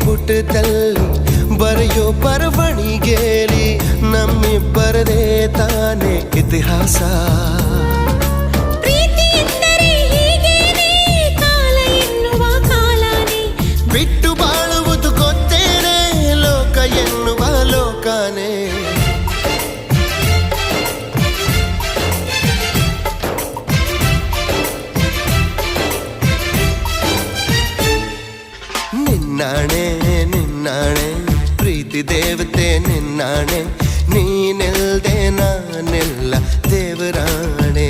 ಪುಟದಲ್ಲಿ ಬರೆಯೋ ಬರವಣಿಗೆಲಿ ನಮ್ಮಿಬ್ಬರದೇ ತಾನೇ ಇತಿಹಾಸ. ಪ್ರೀತಿ ಎಂದರೆ ಹೀಗೇನೆ, ಕಾಲ ಎನ್ನುವ ಕಾಲನೇ ಬಿಟ್ಟು ಬಾಳುವುದು ಗೊತ್ತೇನೆ, ಲೋಕ ಎನ್ನುವ ಲೋಕನೇ. ನಿನ್ನಾಣೆ ನಿನ್ನಾಣೆ ಪ್ರೀತಿ ದೇವತೆ ನಿನ್ನಾಣೆ, ನೀನಿಲ್ದೆ ನಾನೆಲ್ಲ ದೇವರಾಣೆ.